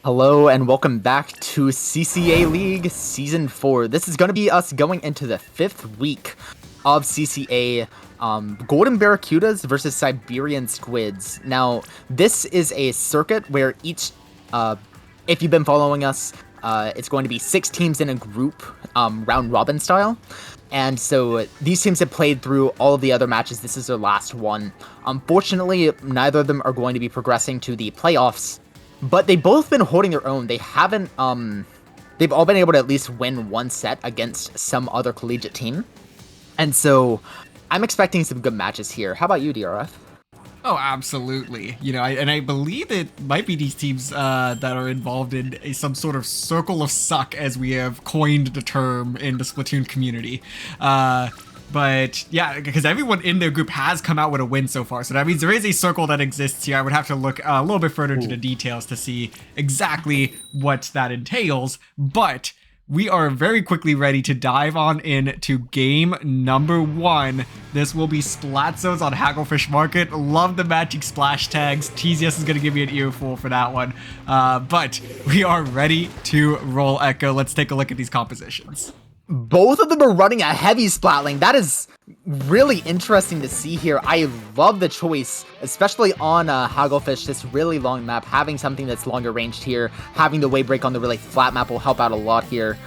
Hello and welcome back to CCA League Season 4. This is going to be us going into the 5th week of CCA Golden Barracudas versus Siberian Squids. Now, this is a circuit where each, if you've been following us, it's going to be 6 teams in a group, round robin style. And so these teams have played through all of the other matches. This is their last one. Unfortunately, neither of them are going to be progressing to the playoffs. But they've both been holding their own. They haven't, they've all been able to at least win one set against some other collegiate team. And so I'm expecting some good matches here. How about you, DRF? Oh, absolutely. You know, I believe it might be these teams that are involved in some sort of circle of suck, as we have coined the term in the Splatoon community. But yeah, because everyone in their group has come out with a win so far. So that means there is a circle that exists here. I would have to look a little bit further into the details to see exactly what that entails. But we are very quickly ready to dive on into game number 1. This will be Splat Zones on Hagglefish Market. Love the matching splash tags. TZS is going to give me an earful for that one. But we are ready to roll, Echo. Let's take a look at these compositions. Both of them are running a heavy splatling. That is really interesting to see here. I love the choice, especially on Hagglefish, this really long map. Having something that's longer ranged here, having the wave break on the really flat map will help out a lot here.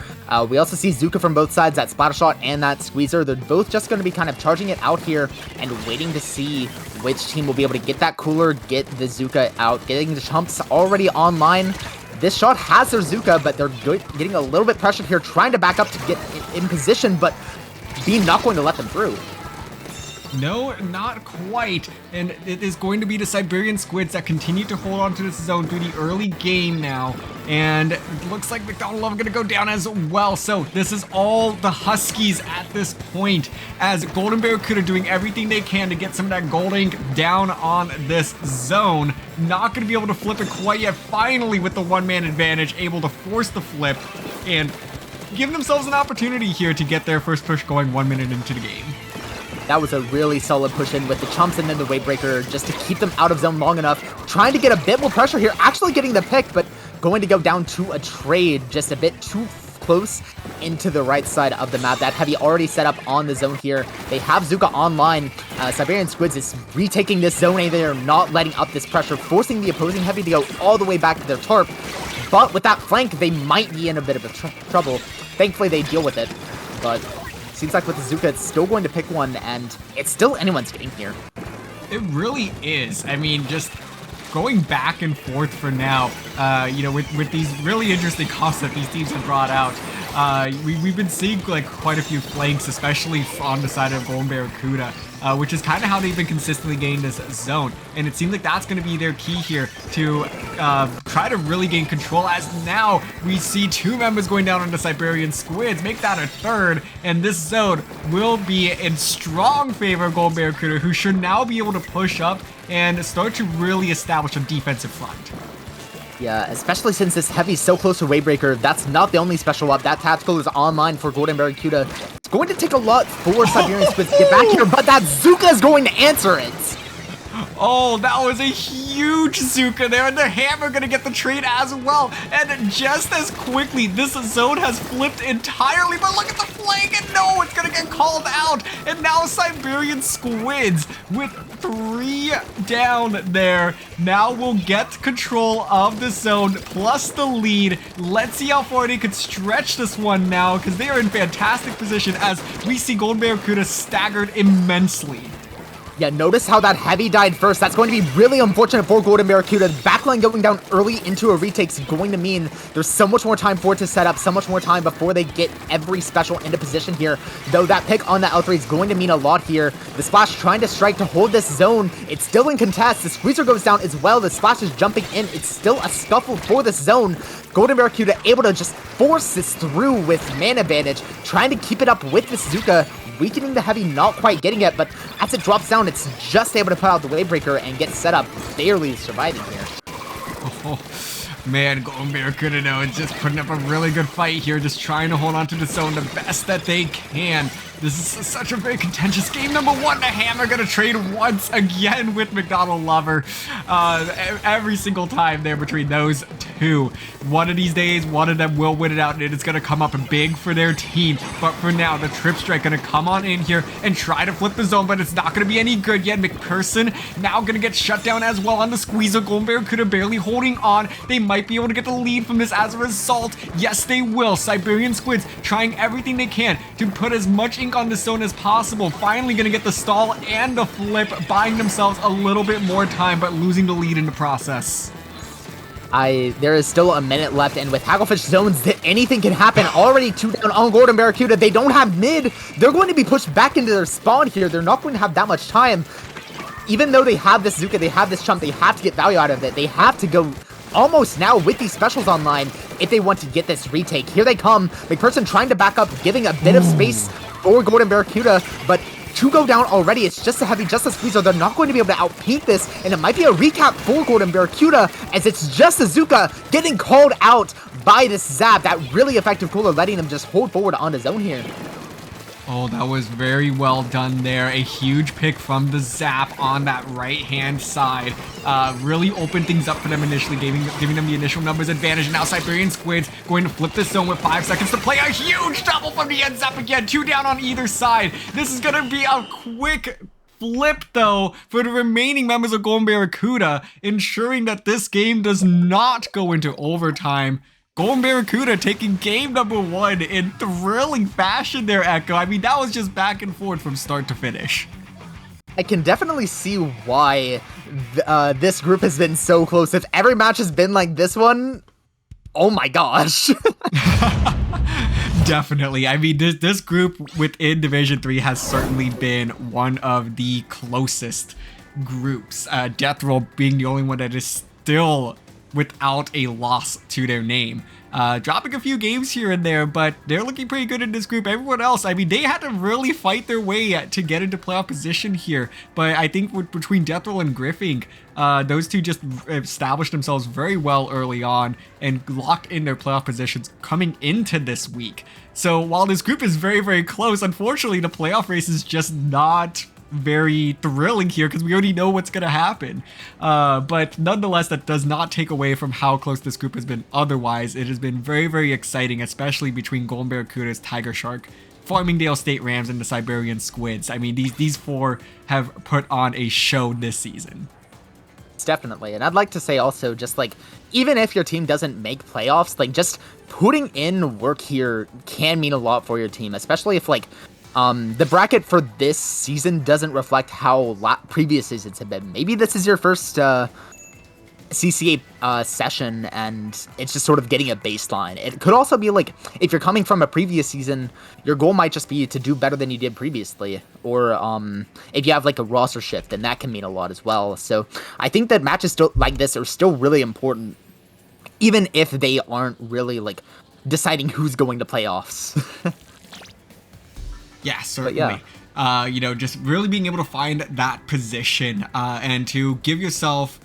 We also see Zuka from both sides, that splatter shot and that squeezer. They're both just going to be kind of charging it out here and waiting to see which team will be able to get that cooler, get the Zuka out, getting the chumps already online. This shot has their Zuka, but they're getting a little bit pressured here, trying to back up to get in position, but Beam not going to let them through. No, not quite. And it is going to be the Siberian Squids that continue to hold on to this zone through the early game now. And it looks like McDonald Love going to go down as well. So this is all the Huskies at this point, as Golden Barracuda doing everything they can to get some of that gold ink down on this zone. Not going to be able to flip it quite yet. Finally, with the one-man advantage, able to force the flip and give themselves an opportunity here to get their first push going 1 minute into the game. That was a really solid push in with the chumps and then the wave breaker just to keep them out of zone long enough. Trying to get a bit more pressure here, actually getting the pick, but going to go down to a trade just a bit too close into the right side of the map. That heavy already set up on the zone here. They have Zuka online. Siberian Squids is retaking this zone A. They're not letting up this pressure, forcing the opposing heavy to go all the way back to their tarp. But with that flank, they might be in a bit of trouble. Thankfully, they deal with it, but seems like with the Zuka, it's still going to pick one, and it's still anyone's game here. It really is. I mean, just going back and forth for now, you know, with these really interesting costs that these teams have brought out. We've been seeing like quite a few flanks, especially on the side of Golden Barracuda, which is kind of how they've been consistently gaining this zone. And it seems like that's going to be their key here to try to really gain control, as now we see 2 members going down on the Siberian Squids, make that a 3rd, and this zone will be in strong favor of Golden Barracuda, who should now be able to push up and start to really establish a defensive front. Yeah, especially since this heavy is so close to Wavebreaker. That's not the only special up. That tactical is online for Golden Barracuda. It's going to take a lot for Siberian Squids to get back here, but that Zuka is going to answer it. Oh, that was a huge Zuka there, and the Hammer gonna get the trade as well. And just as quickly, this zone has flipped entirely, but look at the flank, and no, it's gonna get called out. And now Siberian Squids, with 3 down there, now will get control of the zone, plus the lead. Let's see how far they could stretch this one now, because they are in fantastic position as we see Golden Barracuda staggered immensely. Yeah, notice how that heavy died first. That's going to be really unfortunate for Golden Barracuda. Backline going down early into a retake is going to mean there's so much more time for it to set up, so much more time before they get every special into position here. Though that pick on the L3 is going to mean a lot here. The Splash trying to strike to hold this zone. It's still in contest. The Squeezer goes down as well. The Splash is jumping in. It's still a scuffle for this zone. Golden Barracuda able to just force this through with man advantage, trying to keep it up with this Zuka, weakening the heavy, not quite getting it, but as it drops down, it's just able to put out the Wavebreaker and get set up, barely surviving here. Oh, man, Golden Barracuda now is just putting up a really good fight here, just trying to hold on to the zone the best that they can. This is such a very contentious game. Number 1, the Hammer gonna trade once again with McDonald Lover. Every single time there between those 2. One of these days, one of them will win it out, and it's going to come up big for their team. But for now, the Trip Strike going to come on in here and try to flip the zone, but it's not going to be any good yet. McPherson now going to get shut down as well on the squeeze. Golden Barracuda barely holding on. They might be able to get the lead from this as a result. Yes, they will. Siberian Squids trying everything they can to put as much ink on the zone as possible. Finally going to get the stall and the flip, buying themselves a little bit more time, but losing the lead in the process. There is still a minute left, and with Hagglefish zones, anything can happen. Already 2 down on Golden Barracuda. They don't have mid. They're going to be pushed back into their spawn here. They're not going to have that much time. Even though they have this Zuka, they have this chump, they have to get value out of it. They have to go almost now with these specials online if they want to get this retake. Here they come. McPherson trying to back up, giving a bit of space for Golden Barracuda, but 2 go down already. It's just a heavy, just a squeeze, so they're not going to be able to outpeak this, and it might be a recap for Golden Barracuda, as it's just Azuka getting called out by this Zap, that really effective cooler, letting them just hold forward on his own here. Oh, that was very well done there. A huge pick from the Zap on that right-hand side. Really opened things up for them initially, giving them the initial numbers advantage. And now Siberian Squids going to flip this zone with 5 seconds to play. A huge double from the end. Zap again. 2 down on either side. This is going to be a quick flip, though, for the remaining members of Golden Barracuda, ensuring that this game does not go into overtime. Golden Barracuda taking game number 1 in thrilling fashion there, Echo. I mean, that was just back and forth from start to finish. I can definitely see why this group has been so close. If every match has been like this one, oh my gosh. Definitely. I mean, this group within Division 3 has certainly been one of the closest groups. Death Roll being the only one that is still without a loss to their name. Dropping a few games here and there, but they're looking pretty good in this group. Everyone else, I mean, they had to really fight their way to get into playoff position here. But I think between Deathroll and Griffing, those two just established themselves very well early on and locked in their playoff positions coming into this week. So while this group is very, very close, unfortunately, the playoff race is just not very thrilling here because we already know what's going to happen. But nonetheless, that does not take away from how close this group has been otherwise. It has been very, very exciting, especially between Golden Barracudas, Tiger Shark, Farmingdale State Rams, and the Siberian Squids. I mean, these 4 have put on a show this season. Definitely. And I'd like to say also, just like, even if your team doesn't make playoffs, like, just putting in work here can mean a lot for your team, especially if, like, the bracket for this season doesn't reflect how previous seasons have been. Maybe this is your first CCA session, and it's just sort of getting a baseline. It could also be like, if you're coming from a previous season, your goal might just be to do better than you did previously. Or if you have like a roster shift, then that can mean a lot as well. So I think that matches still like this are still really important, even if they aren't really like deciding who's going to playoffs. Yeah, certainly. Yeah. You know, just really being able to find that position and to give yourself,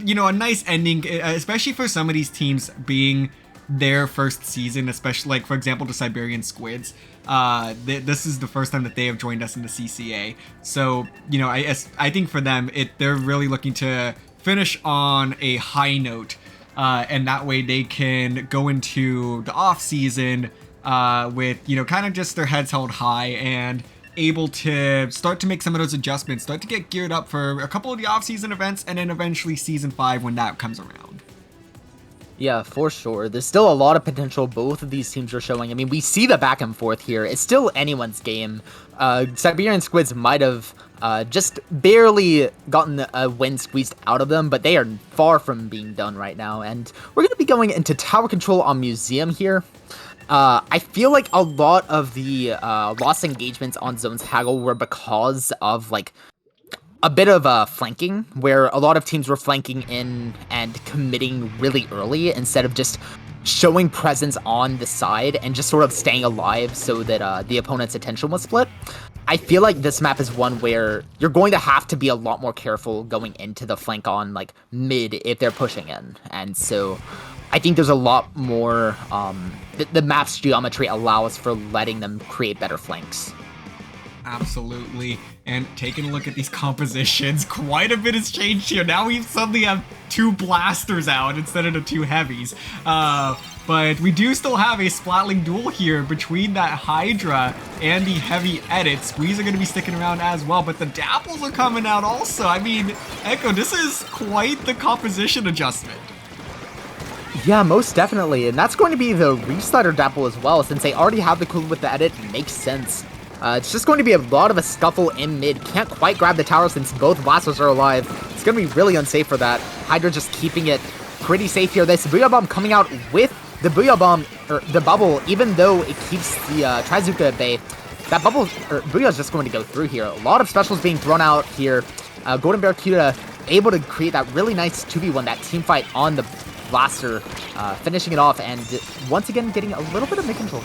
you know, a nice ending, especially for some of these teams being their first season, especially like, for example, the Siberian Squids. This is the first time that they have joined us in the CCA. So, you know, I think for them, they're really looking to finish on a high note. And that way they can go into the off season with, you know, kind of just their heads held high and able to start to make some of those adjustments, start to get geared up for a couple of the off-season events, and then eventually Season 5 when that comes around. Yeah, for sure. There's still a lot of potential both of these teams are showing. I mean, we see the back and forth here. It's still anyone's game. Siberian Squids might have just barely gotten a win squeezed out of them, but they are far from being done right now. And we're going to be going into tower control on Museum here. I feel like a lot of the lost engagements on Zones Haggle were because of, like, a bit of flanking, where a lot of teams were flanking in and committing really early instead of just showing presence on the side and just sort of staying alive so that the opponent's attention was split. I feel like this map is one where you're going to have to be a lot more careful going into the flank on, like, mid if they're pushing in. And so I think there's a lot more, the map's geometry allows for letting them create better flanks. Absolutely. And taking a look at these compositions, quite a bit has changed here. Now we suddenly have 2 blasters out instead of the 2 heavies. But we do still have a Splatling duel here between that Hydra and the heavy edit. Squeeze are going to be sticking around as well, but the Dapples are coming out also. I mean, Echo, this is quite the composition adjustment. Yeah, most definitely, and that's going to be the Reslider Dapple as well, since they already have the cooler with the edit. Makes sense. It's just going to be a lot of a scuffle in mid. Can't quite grab the tower since both blasters are alive. It's going to be really unsafe for that. Hydra just keeping it pretty safe here. This Booyah Bomb coming out with the Booyah Bomb, or the bubble, even though it keeps the Trizuka at bay. That bubble, or Booyah is just going to go through here. A lot of specials being thrown out here. Golden Barracuda able to create that really nice 2v1, that team fight on the blaster, finishing it off, and once again getting a little bit of mid-control.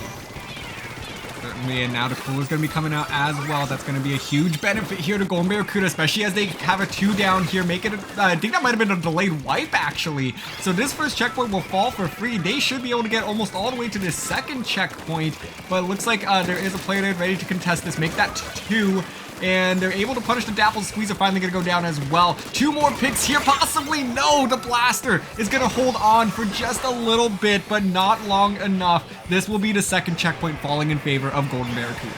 Certainly, and now the cooler's going to be coming out as well. That's going to be a huge benefit here to Golden Barracuda, especially as they have a 2 down here. Make it, I think that might have been a delayed wipe, actually. So this first checkpoint will fall for free. They should be able to get almost all the way to this second checkpoint, but it looks like there is a player there ready to contest this. Make that 2. And they're able to punish the Dapple. Squeeze are finally going to go down as well. 2 more picks here, possibly. No, the Blaster is going to hold on for just a little bit, but not long enough. This will be the second checkpoint falling in favor of Golden Barracuda.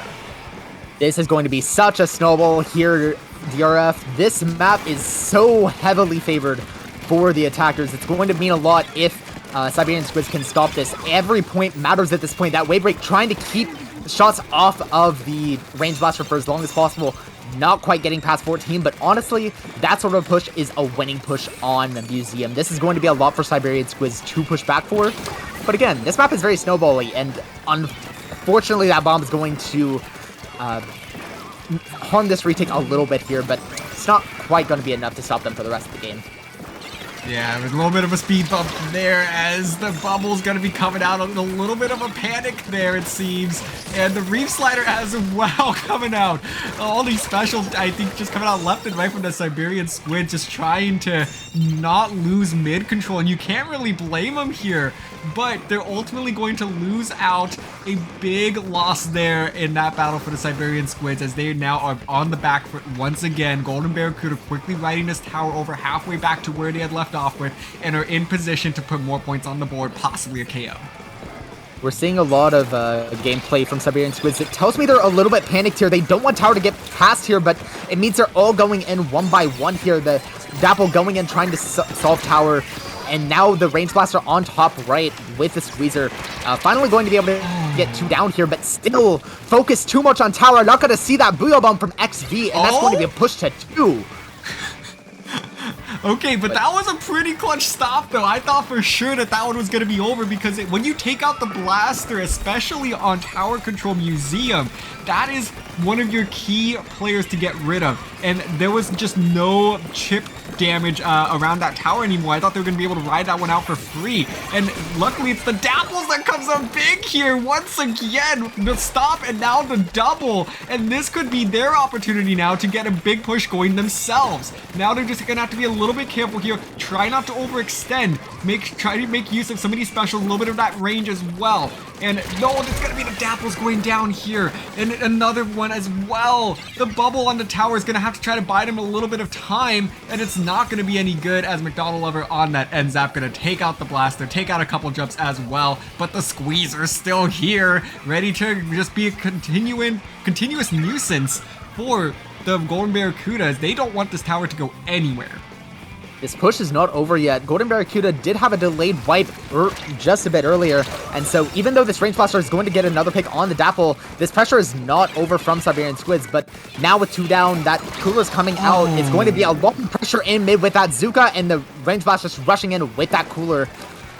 This is going to be such a snowball here, DRF. This map is so heavily favored for the attackers. It's going to mean a lot if Siberian Squids can stop this. Every point matters at this point. That wave break trying to keep shots off of the range blaster for as long as possible. Not quite getting past 14, but honestly, that sort of push is a winning push on the Museum. This is going to be a lot for Siberian Squids to push back for. But again, this map is very snowbally, and unfortunately that bomb is going to harm this retake a little bit here, but it's not quite going to be enough to stop them for the rest of the game. Yeah, there's a little bit of a speed bump there as the bubble's going to be coming out. A little bit of a panic there, it seems. And the Reef Slider as well coming out. All these specials, I think, just coming out left and right from the Siberian Squid, just trying to not lose mid control. And you can't really blame them here, but they're ultimately going to lose out. A big loss there in that battle for the Siberian Squids, as they now are on the back foot once again. Golden Barracuda quickly riding this tower over halfway back to where they had left off with, and are in position to put more points on the board, possibly a KO. We're seeing a lot of gameplay from Siberian Squids. It tells me they're a little bit panicked here. They don't want tower to get past here, but it means they're all going in one by one here. The Dapple going in, trying to solve tower, and now the range blaster on top right with the Squeezer. Finally going to be able to get 2 down here, but still focus too much on tower. Not going to see that Booyah Bomb from XV, and that's going to be a push to 2. Okay, but that was a pretty clutch stop, though. I thought for sure that one was going to be over, because when you take out the blaster, especially on Tower Control Museum, that is one of your key players to get rid of. And there was just no chip damage around that tower anymore. I thought they were going to be able to ride that one out for free. And luckily, it's the Dapples that comes up big here once again. The stop and now the double. And this could be their opportunity now to get a big push going themselves. Now they're just going to have to be a little bit careful here. Try not to overextend. Try to make use of some of these specials, a little bit of that range as well. And no, it's going to be the Dapples going down here. And another one as well. The bubble on the tower is going to have to try to buy them a little bit of time. And it's not going to be any good, as McDonald Lover on that end zap going to take out the blaster, take out a couple jumps as well. But the Squeeze are still here, ready to just be a continuous nuisance for the Golden Barracudas. They don't want this tower to go anywhere. This push is not over yet. Golden Barracuda did have a delayed wipe just a bit earlier, and so even though this range blaster is going to get another pick on the Dapple, this pressure is not over from Siberian Squids. But now with 2 down, that cooler's coming out. It's going to be a lot of pressure in mid with that Zuka, and the range blaster just rushing in with that cooler,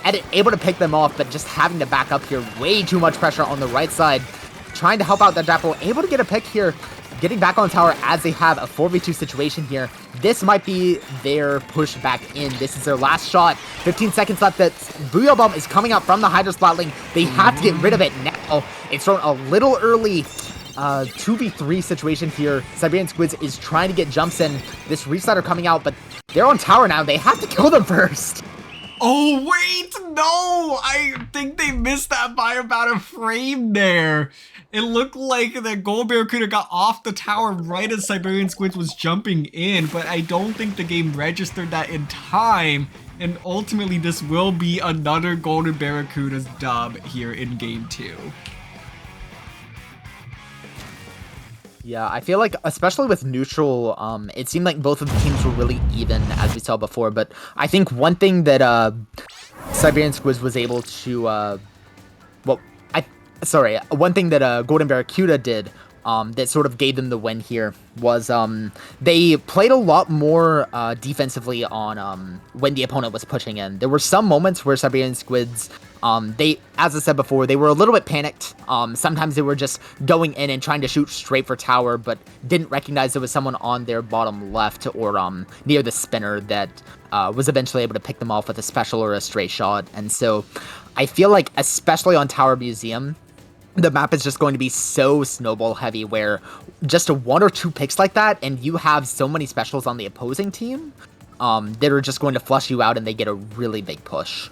and able to pick them off, but just having to back up here. Way too much pressure on the right side, trying to help out that Dapple, able to get a pick here. Getting back on tower as they have a 4v2 situation here. This might be their push back in. This is their last shot. 15 seconds left. That Booyah Bomb is coming out from the Hydra Splatling. They have to get rid of it now. It's thrown a little early. 2v3 situation here. Siberian Squids is trying to get jumps in. This Reslider coming out, but they're on tower now. They have to kill them first. Oh, wait, no! I think they missed that by about a frame there. It looked like the Gold Barracuda got off the tower right as Siberian Squids was jumping in, but I don't think the game registered that in time. And ultimately, this will be another Golden Barracudas dub here in Game 2. Yeah, I feel like, especially with neutral, it seemed like both of the teams were really even, as we saw before. But I think one thing that Siberian Squids was able to, one thing that Golden Barracuda did that sort of gave them the win here was they played a lot more defensively on when the opponent was pushing in. There were some moments where Siberian Squids, they, as I said before, they were a little bit panicked. Sometimes they were just going in and trying to shoot straight for tower, but didn't recognize there was someone on their bottom left or near the spinner that was eventually able to pick them off with a special or a stray shot. And so I feel like, especially on Tower Museum, the map is just going to be so snowball heavy where just a 1 or 2 picks like that and you have so many specials on the opposing team that are just going to flush you out and they get a really big push.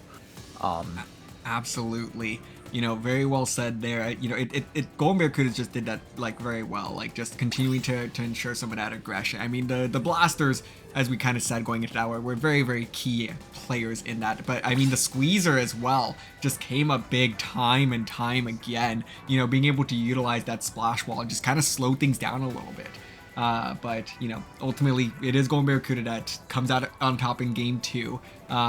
Absolutely. You know, very well said there. You know, Golden Barracudas just did that, like, very well. Like, just continuing to ensure some of that aggression. I mean, the blasters, as we kind of said going into that, were very, very key players in that. But, I mean, the squeezer as well just came up big time and time again. You know, being able to utilize that splash wall and just kind of slow things down a little bit. But, you know, ultimately, it is Golden Barracuda that comes out on top in Game 2.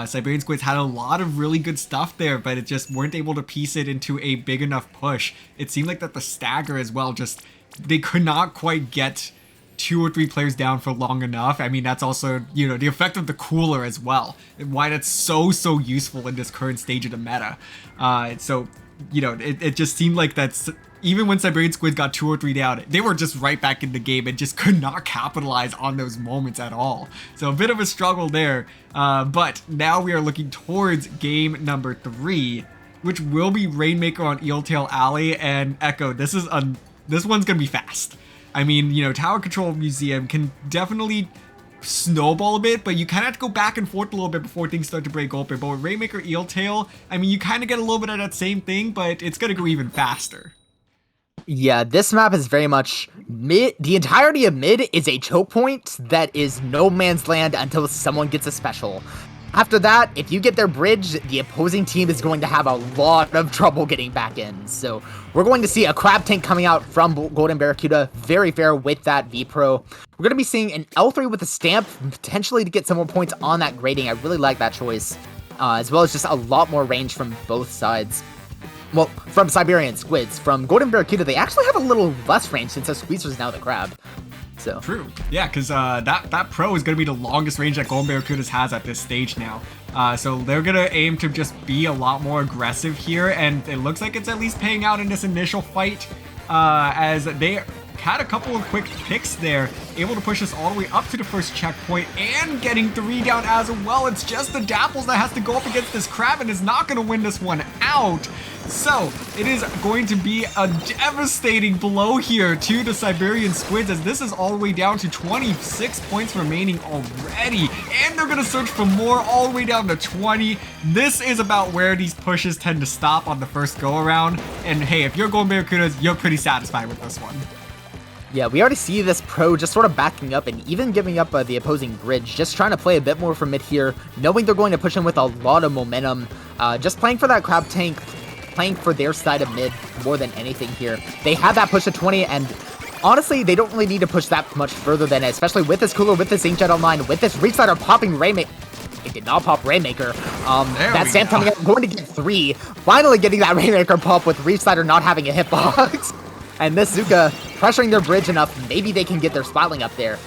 Siberian Squids had a lot of really good stuff there, but it just weren't able to piece it into a big enough push. It seemed like that the stagger as well, just, they could not quite get 2 or 3 players down for long enough. I mean, that's also, you know, the effect of the cooler as well, and why that's so useful in this current stage of the meta. So, you know, it just seemed like that's, even when Siberian Squids got 2 or 3 down, they were just right back in the game and just could not capitalize on those moments at all. So a bit of a struggle there, but now we are looking towards game number 3, which will be Rainmaker on Eeltail Alley. And Echo, this one's gonna be fast. I mean, you know, Tower Control Museum can definitely snowball a bit, but you kind of have to go back and forth a little bit before things start to break open. But with Rainmaker Eeltail, I mean, you kind of get a little bit of that same thing, but it's gonna go even faster. Yeah, this map is very much mid. The entirety of mid is a choke point that is no man's land until someone gets a special. After that, if you get their bridge, the opposing team is going to have a lot of trouble getting back in. So we're going to see a crab tank coming out from Golden Barracuda, very fair with that V-Pro. We're going to be seeing an L3 with a stamp, potentially to get some more points on that grading. I really like that choice, as well as just a lot more range from both sides. Well, from Siberian Squids. From Golden Barracuda, they actually have a little less range since the Squeezer is now the crab. So true. Yeah, because that pro is going to be the longest range that Golden Barracudas has at this stage now. So they're going to aim to just be a lot more aggressive here, and it looks like it's at least paying out in this initial fight, as they had a couple of quick picks there, able to push us all the way up to the first checkpoint and getting 3 down as well. It's just the Dapples that has to go up against this crab and is not going to win this one out. So it is going to be a devastating blow here to the Siberian Squids, as this is all the way down to 26 points remaining already, and they're going to search for more all the way down to 20. This is about where these pushes tend to stop on the first go around, and hey, if you're going Barracudas, you're pretty satisfied with this one. yeah, we already see this pro just sort of backing up and even giving up the opposing bridge, just trying to play a bit more from mid here, knowing they're going to push in with a lot of momentum, just playing for that crab tank, playing for their side of mid more than anything here. They have that push to 20, and honestly, they don't really need to push that much further than it, especially with this cooler, with this Inkjet online, with this Reach Slider popping Rainmaker. It did not pop Rainmaker. That Sam coming up, going to get 3. Finally getting that Rainmaker pop with Reach Slider not having a hitbox. And this Zuka pressuring their bridge enough, maybe they can get their spotling up there.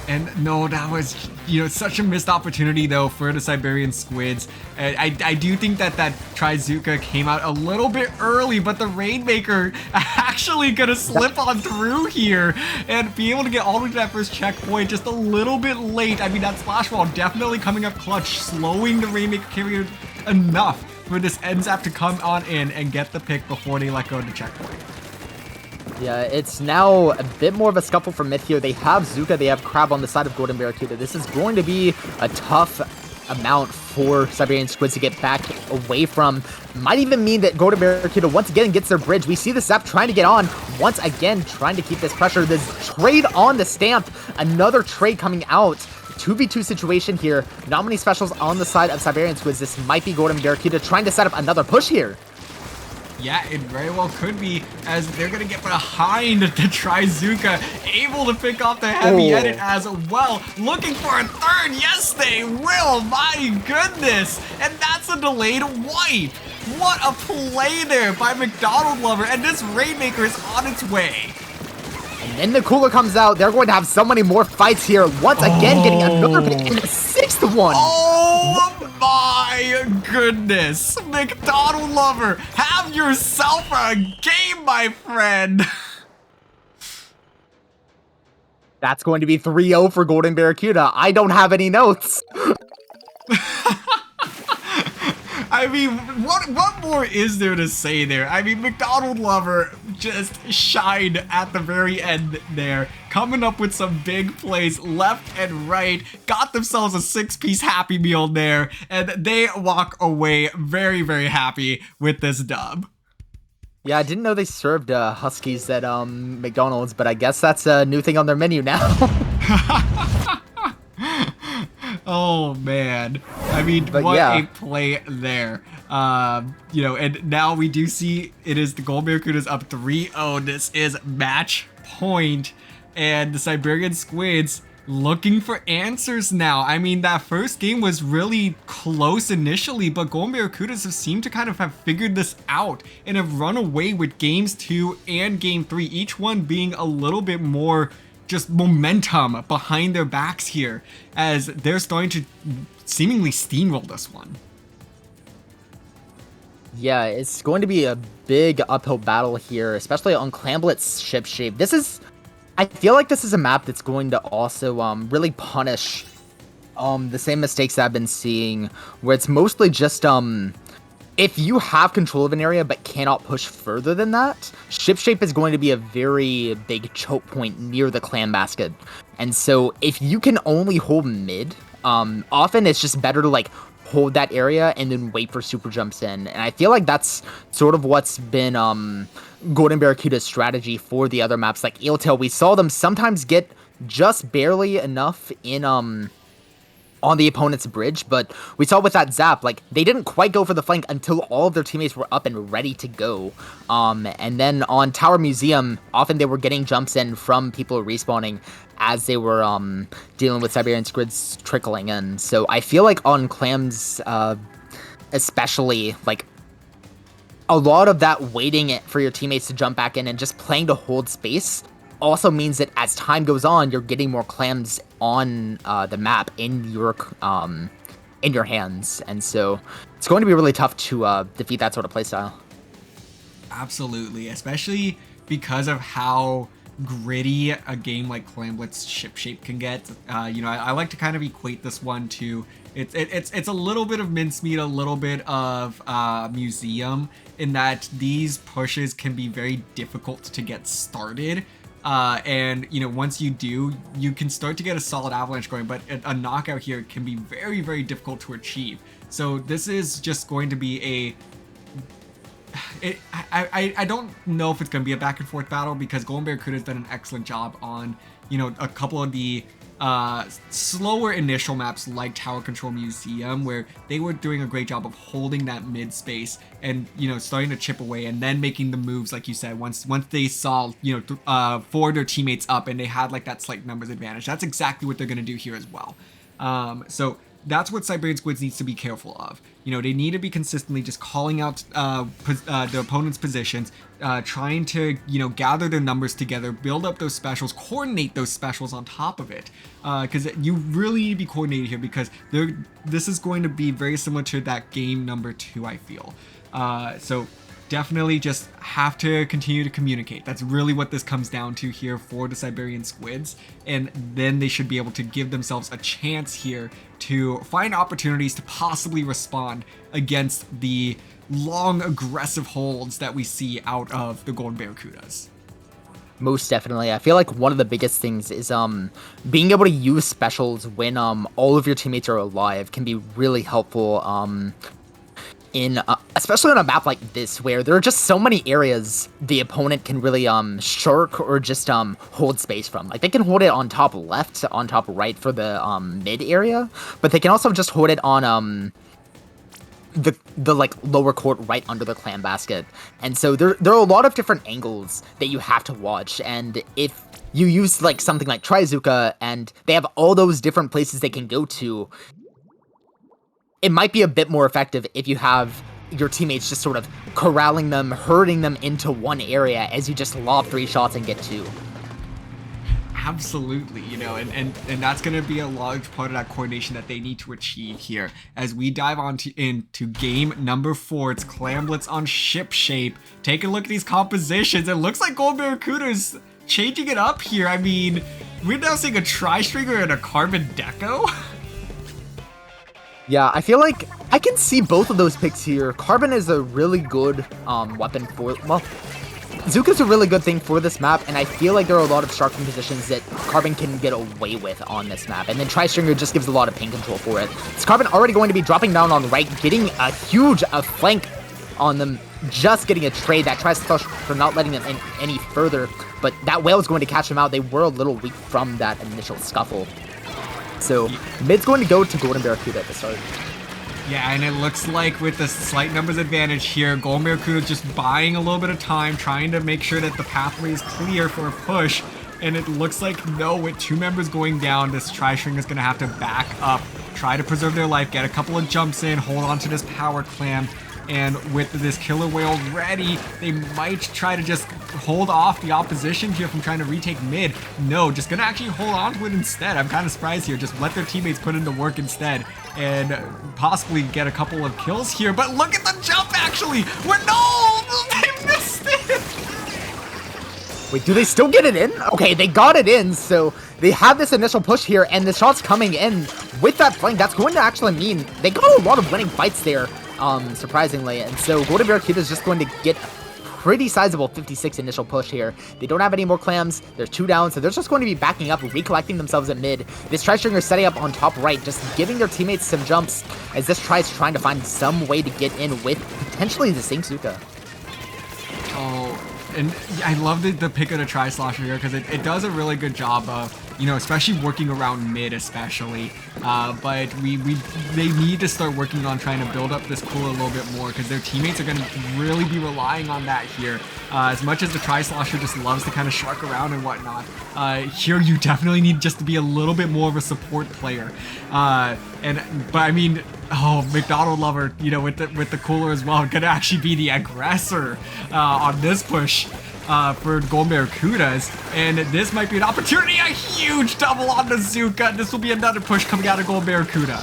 And no, that was, you know, such a missed opportunity though for the Siberian Squids. I do think that Trizuka came out a little bit early, but the Rainmaker actually gonna slip on through here and be able to get all the way to that first checkpoint just a little bit late. I mean, that splash wall definitely coming up clutch, slowing the Rainmaker carrier enough for this NZAP to come on in and get the pick before they let go of the checkpoint. Yeah, it's now a bit more of a scuffle from mid here. They have Zuka, they have Crab on the side of Golden Barracuda. This is going to be a tough amount for Siberian Squids to get back away from. Might even mean that Golden Barracuda once again gets their bridge. We see the Zap trying to get on, once again trying to keep this pressure. This trade on the Stamp, another trade coming out. 2v2 situation here. Not many specials on the side of Siberian Squids. This might be Golden Barracuda trying to set up another push here. Yeah, it very well could be, as they're going to get behind the Trizuka, able to pick off the heavy edit as well. Looking for a third. Yes, they will. My goodness. And that's a delayed wipe. What a play there by McDonald Lover. And this Rainmaker is on its way. And then the cooler comes out. They're going to have so many more fights here. Once again, getting another pick in the 6th one. Oh my goodness. McDonald Lover, have yourself a game, my friend. That's going to be 3-0 for Golden Barracuda. I don't have any notes. I mean, what more is there to say there? I mean, McDonald Lover just shined at the very end there, coming up with some big plays left and right, got themselves a 6-piece Happy Meal there, and they walk away very, very happy with this dub. Yeah, I didn't know they served Huskies at McDonald's, but I guess that's a new thing on their menu now. Oh man, I mean, but what yeah. a play there. You know, and now we do see it is the Golden Barracudas up 3-0. This is match point, and the Siberian Squids looking for answers now. I mean, that first game was really close initially, but Golden Barracudas have seemed to kind of have figured this out and have run away with games 2 and game 3, each one being a little bit more just momentum behind their backs here, as they're starting to seemingly steamroll this one. Yeah, it's going to be a big uphill battle here, especially on Clamblet's ship shape. I feel like this is a map that's going to also really punish the same mistakes that I've been seeing, where it's mostly just if you have control of an area but cannot push further than that, ship shape is going to be a very big choke point near the clam basket. And so if you can only hold mid, often it's just better to like hold that area and then wait for super jumps in. And I feel like that's sort of what's been Golden Barracuda's strategy for the other maps like Eeltail. We saw them sometimes get just barely enough in on the opponent's bridge, but we saw with that Zap, like, they didn't quite go for the flank until all of their teammates were up and ready to go. And then on Tower Museum, often they were getting jumps in from people respawning as they were dealing with Siberian Squids trickling in. So I feel like on Clams, especially, like, a lot of that waiting for your teammates to jump back in and just playing to hold space also means that as time goes on, you're getting more clams on the map in your hands, and so it's going to be really tough to defeat that sort of playstyle. Absolutely, especially because of how gritty a game like Clamblet's ship shape can get. You know, I like to kind of equate this one to it's a little bit of mincemeat, a little bit of museum, in that these pushes can be very difficult to get started. And, you know, once you do, you can start to get a solid avalanche going, but a knockout here can be very, very difficult to achieve. So this is just going to be I don't know if it's going to be a back and forth battle, because Golden Barracuda has done an excellent job on, you know, a couple of the slower initial maps like Tower Control Museum, where they were doing a great job of holding that mid space and, you know, starting to chip away and then making the moves, like you said, once they saw, you know, for their teammates up and they had like that slight numbers advantage. That's exactly what they're going to do here as well. So that's what Siberian Squids needs to be careful of. You know, they need to be consistently just calling out the opponent's positions, trying to, you know, gather their numbers together, build up those specials, coordinate those specials on top of it. Because you really need to be coordinated here, because this is going to be very similar to that game number 2, I feel. So definitely just have to continue to communicate. That's really what this comes down to here for the Siberian Squids, and then they should be able to give themselves a chance here to find opportunities to possibly respond against the long aggressive holds that we see out of the Golden Barracudas. Most definitely. I feel like one of the biggest things is being able to use specials when all of your teammates are alive can be really helpful in especially on a map like this where there are just so many areas the opponent can really shirk or just hold space from. Like they can hold it on top left, on top right for the mid area, but they can also just hold it on the like lower court right under the clam basket. And so there are a lot of different angles that you have to watch, and if you use like something like Trizuka and they have all those different places they can go to, it might be a bit more effective if you have your teammates just sort of corralling them, herding them into one area as you just lob 3 shots and get 2. Absolutely, you know, and that's going to be a large part of that coordination that they need to achieve here. As we dive into game number 4, it's Clamblitz on ship shape. Take a look at these compositions. It looks like Gold Barracuda's changing it up here. I mean, we're now seeing a Tri-Stringer and a Carbon Deco. Yeah, I feel like I can see both of those picks here. Carbon is a really good weapon for, well, Zuka's a really good thing for this map, and I feel like there are a lot of striking positions that Carbon can get away with on this map, and then Tri-Stringer just gives a lot of ping control for it. It's Carbon already going to be dropping down on right, getting a huge flank on them, just getting a trade that tries to push for not letting them in any further, but that whale is going to catch them out. They were a little weak from that initial scuffle. So mid's going to go to Golden Barracuda at the start. Yeah, and it looks like with the slight numbers advantage here, Golden Barracuda is just buying a little bit of time, trying to make sure that the pathway is clear for a push. And it looks like, no, with 2 members going down, this Tri-String is going to have to back up, try to preserve their life, get a couple of jumps in, hold on to this power clam. And with this killer whale ready, they might try to just hold off the opposition here from trying to retake mid. No, just gonna actually hold on to it instead. I'm kind of surprised here. Just let their teammates put in the work instead and possibly get a couple of kills here. But look at the jump, actually. No, they missed it. Wait, do they still get it in? Okay, they got it in, so they have this initial push here, and the shot's coming in with that flank. That's going to actually mean they got a lot of winning fights there. Surprisingly, and so Golden Barracuda is just going to get a pretty sizable 56 initial push here. They don't have any more clams, they're 2 down, so they're just going to be backing up, recollecting themselves at mid. This Tri-Stringer setting up on top right, just giving their teammates some jumps, as this Tri's trying to find some way to get in with potentially the Zuka. Oh, and I love the pick of the Tri-Slosher here, because it does a really good job of, you know, especially working around mid especially. But they need to start working on trying to build up this pool a little bit more, because their teammates are going to really be relying on that here. As much as the Tri-Slosher just loves to kind of shark around and whatnot, here you definitely need just to be a little bit more of a support player. But I mean, oh, McDonald Lover, you know, with the cooler as well, gonna actually be the aggressor on this push for Golden Barracudas, and this might be an opportunity. A huge double on the Zuka. This will be another push coming out of Golden Barracuda.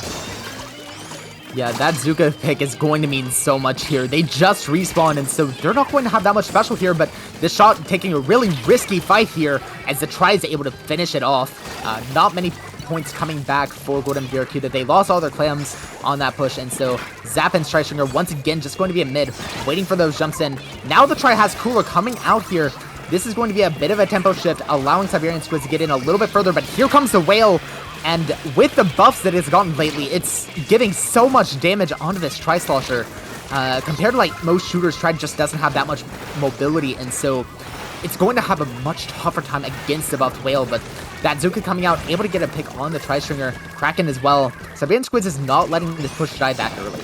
Yeah, that Zuka pick is going to mean so much here. They just respawned, and so they're not going to have that much special here, but this shot taking a really risky fight here as the Tri is able to finish it off. Not many points coming back for Golden Barracuda. They lost all their clams on that push, and so Zap and Tri-Stringer once again just going to be a mid, waiting for those jumps in. Now the Tri has Cooler coming out here. This is going to be a bit of a tempo shift, allowing Siberian Squids to get in a little bit further, but here comes the whale, and with the buffs that it's gotten lately, it's giving so much damage onto this Tri-Slosher. Compared to like most shooters, Tri just doesn't have that much mobility, and so it's going to have a much tougher time against the buffed whale, but that Zuka coming out, able to get a pick on the Tri-Stringer. Kraken as well. Siberian Squids is not letting this push die that early.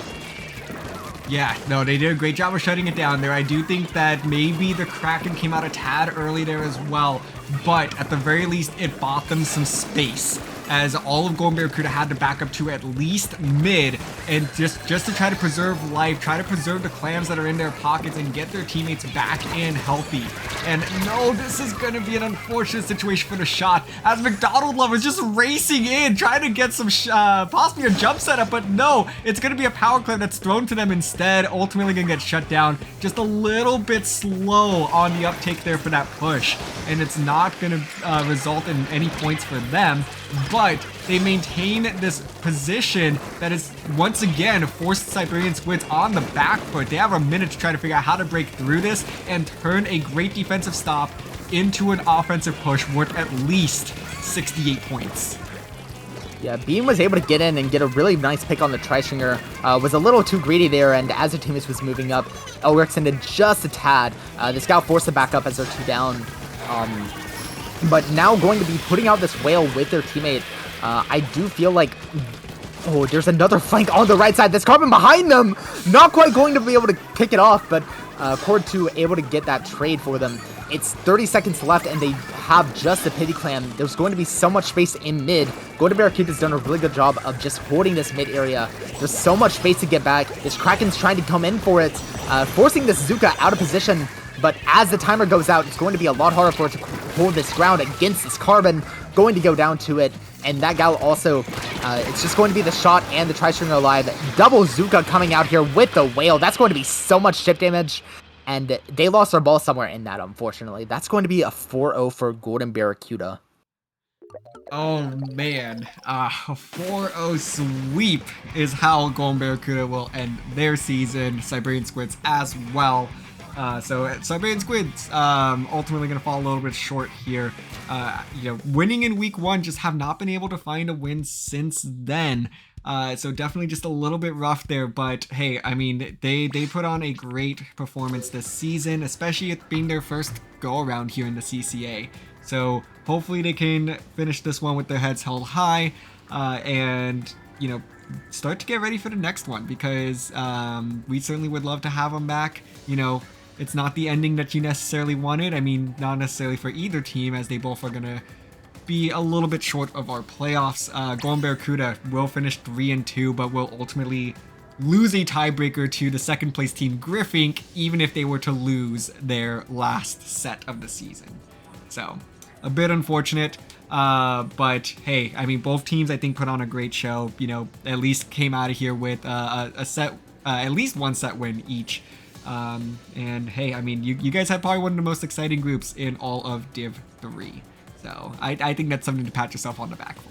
Yeah, no, they did a great job of shutting it down there. I do think that maybe the Kraken came out a tad early there as well, but at the very least, it bought them some space, as all of Golden Barracuda had to back up to at least mid, and just to try to preserve life, try to preserve the clams that are in their pockets and get their teammates back in healthy. And no, this is going to be an unfortunate situation for the shot, as McDonald Love is just racing in, trying to get some possibly a jump setup, but no, it's going to be a power clam that's thrown to them instead, ultimately going to get shut down. Just a little bit slow on the uptake there for that push, and it's not going to result in any points for them, but they maintain this position that is once again forced Siberian Squids on the back foot. They have a minute to try to figure out how to break through this and turn a great defensive stop into an offensive push worth at least 68 points. Yeah, Beam was able to get in and get a really nice pick on the Tri-Stringer. Was a little too greedy there, and as their teammates was moving up, Elrickson did just a tad. The scout forced to back up as they're 2 down. But now going to be putting out this whale with their teammate. I do feel like... Oh, there's another flank on the right side. This Carbon behind them! Not quite going to be able to kick it off, but Cord 2 able to get that trade for them. It's 30 seconds left, and they have just the Pity Clam. There's going to be so much space in mid. Golden Barracudas has done a really good job of just holding this mid area. There's so much space to get back. This Kraken's trying to come in for it, forcing this Zuka out of position. But as the timer goes out, it's going to be a lot harder for it to hold this ground against this Carbon. Going to go down to it. And that gal also, it's just going to be the shot and the Tri-Stringer alive. Double Zuka coming out here with the whale. That's going to be so much chip damage. And they lost their ball somewhere in that, unfortunately. That's going to be a 4-0 for Golden Barracuda. Oh, man. A 4-0 sweep is how Golden Barracuda will end their season. Siberian Squids as well. So Siberian Squids ultimately going to fall a little bit short here. Winning in week 1, just have not been able to find a win since then. So definitely just a little bit rough there, but hey, I mean, they put on a great performance this season, especially it being their first go around here in the CCA. So hopefully they can finish this one with their heads held high, and start to get ready for the next one, because we certainly would love to have them back. It's not the ending that you necessarily wanted. I mean, not necessarily for either team, as they both are gonna be a little bit short of our playoffs. Golden Barracuda will finish 3-2, but will ultimately lose a tiebreaker to the second place team Griffink, even if they were to lose their last set of the season. So a bit unfortunate, but hey, I mean, both teams I think put on a great show. At least came out of here with a set, at least one set win each. And hey, I mean, you guys had probably one of the most exciting groups in all of Div 3. So I think that's something to pat yourself on the back for.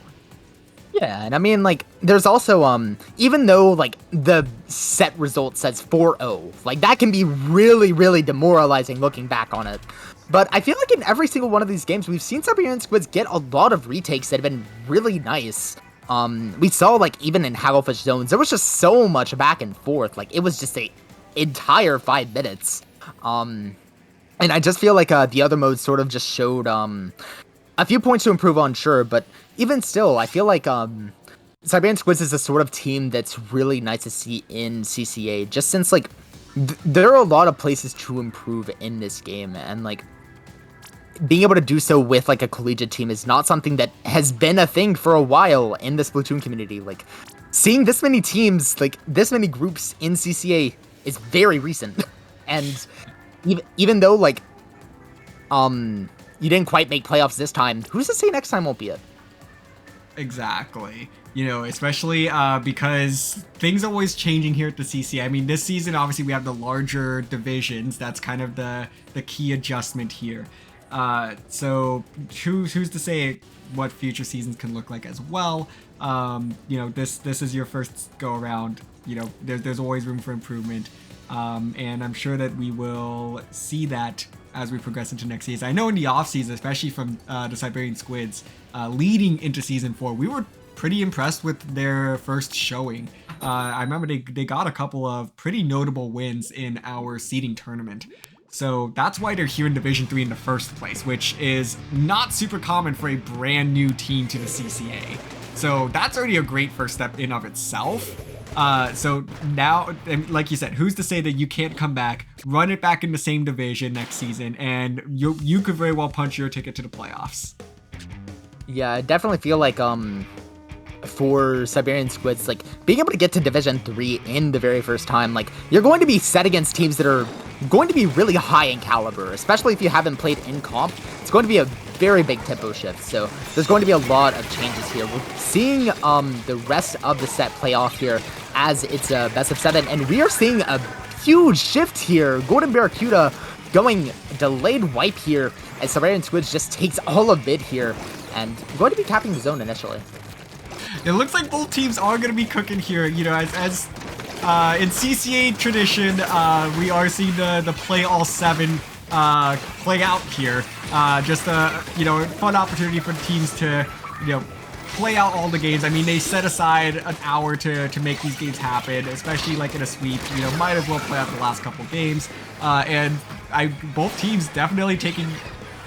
Yeah, and I mean, like, there's also, even though, like, the set result says 4-0, like, that can be really, really demoralizing looking back on it. But I feel like in every single one of these games, we've seen Siberian Squids get a lot of retakes that have been really nice. We saw, like, even in Hagglefish zones, there was just so much back and forth. Like, it was just a entire 5 minutes. And I just feel like the other modes sort of just showed a few points to improve on, sure, but even still, I feel like Siberian Squids is the sort of team that's really nice to see in CCA, just since, like, there are a lot of places to improve in this game, and, like, being able to do so with, like, a collegiate team is not something that has been a thing for a while in the Splatoon community. Like, seeing this many teams, like, this many groups in CCA is very recent, and even though, like, you didn't quite make playoffs this time, who's to say next time won't be it? Exactly. Especially because things are always changing here at the CCA. I mean, this season, obviously, we have the larger divisions. That's kind of the key adjustment here. So who's to say what future seasons can look like as well? This is your first go around. There's always room for improvement. And I'm sure that we will see that as we progress into next season. I know in the off season, especially from the Siberian Squids, leading into season 4, we were pretty impressed with their first showing. I remember they got a couple of pretty notable wins in our seeding tournament. So that's why they're here in Division 3 in the first place, which is not super common for a brand new team to the CCA. So that's already a great first step in of itself. So now, like you said, who's to say that you can't come back, run it back in the same division next season, and you could very well punch your ticket to the playoffs. Yeah, I definitely feel like, for Siberian Squids, like, being able to get to Division 3 in the very first time, like, you're going to be set against teams that are going to be really high in caliber, especially if you haven't played in comp. It's going to be a very big tempo shift, so there's going to be a lot of changes here. We're seeing the rest of the set play off here as it's a best of 7, and we are seeing a huge shift here. Golden Barracuda going delayed wipe here as Siberian Squids just takes all of mid here, and going to be capping the zone initially. It looks like both teams are going to be cooking here, as in CCA tradition, we are seeing the play all 7 play out here. Just a, fun opportunity for teams to, play out all the games. I mean, they set aside an hour to make these games happen, especially like in a sweep. Might as well play out the last couple games. And both teams definitely taking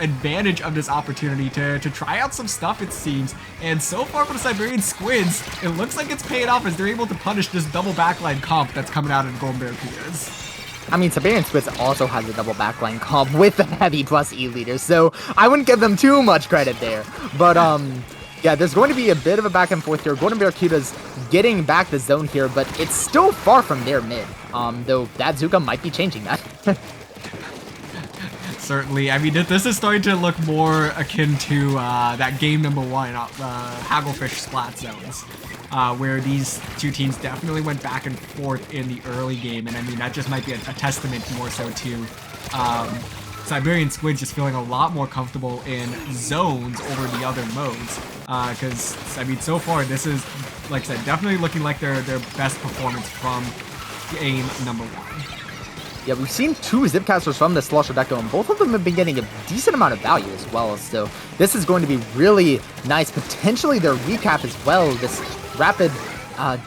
advantage of this opportunity to try out some stuff, it seems. And so far for the Siberian Squids, it looks like it's paying off as they're able to punish this double backline comp that's coming out in Golden Barracudas. I mean, Siberian Squids also has a double backline comp with the heavy plus E leaders, so I wouldn't give them too much credit there. But, yeah, there's going to be a bit of a back and forth here. Golden Barracuda's getting back the zone here, but it's still far from their mid, though that Zuka might be changing that. Certainly. I mean, this is starting to look more akin to that game number 1, Hagglefish Splat Zones, where these two teams definitely went back and forth in the early game. And I mean, that just might be a testament more so to Siberian Squids just feeling a lot more comfortable in zones over the other modes. Because, I mean, so far, this is, like I said, definitely looking like their best performance from game number 1. Yeah, we've seen 2 Zipcasters from the Slosher deck, and both of them have been getting a decent amount of value as well. So this is going to be really nice. Potentially their recap as well. This Rapid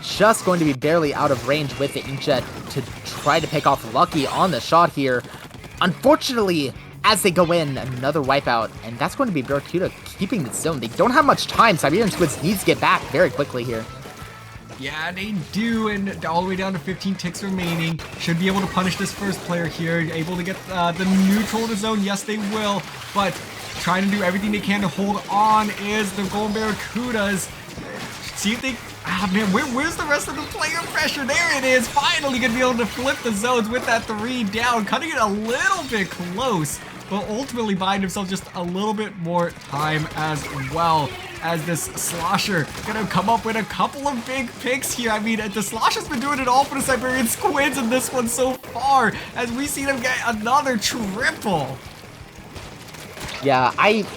just going to be barely out of range with the Inkjet to try to pick off Lucky on the shot here. Unfortunately, as they go in, another wipeout, and that's going to be Barracuda keeping the zone. They don't have much time. Siberian Squids needs to get back very quickly here. Yeah, they do, and all the way down to 15 ticks remaining. Should be able to punish this first player here. Able to get the neutral to zone. Yes, they will, but trying to do everything they can to hold on is the Golden Barracudas. See if they... Ah, man, where's the rest of the player pressure? There it is. Finally going to be able to flip the zones with that 3 down. Cutting it a little bit close, but ultimately buying himself just a little bit more time as well. As this Slosher gonna come up with a couple of big picks here. I mean, the Slosher's been doing it all for the Siberian Squids in this one so far, as we see them get another triple. Yeah, I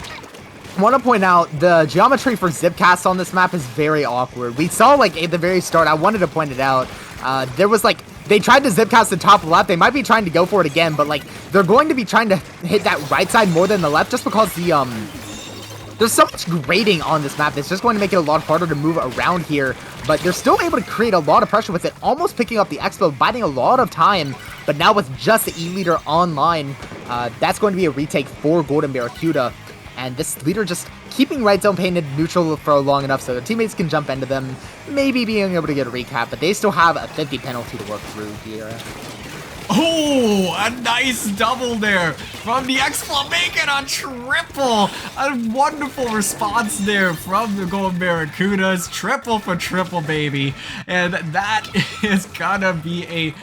want to point out the geometry for Zipcast on this map is very awkward. We saw, like, at the very start, I wanted to point it out, there was, like, they tried to Zipcast the top left. They might be trying to go for it again, but, like, they're going to be trying to hit that right side more than the left just because there's so much grading on this map. It's just going to make it a lot harder to move around here, but they're still able to create a lot of pressure with it, almost picking up the Expo, biding a lot of time, but now with just the E-leader online, that's going to be a retake for Golden Barracuda, and this leader just keeping right zone painted neutral for long enough so their teammates can jump into them, maybe being able to get a recap, but they still have a 50 penalty to work through here. Oh, a nice double there from the X-Flaw, making a triple. A wonderful response there from the Golden Barracudas. Triple for triple, baby. And that is gonna be a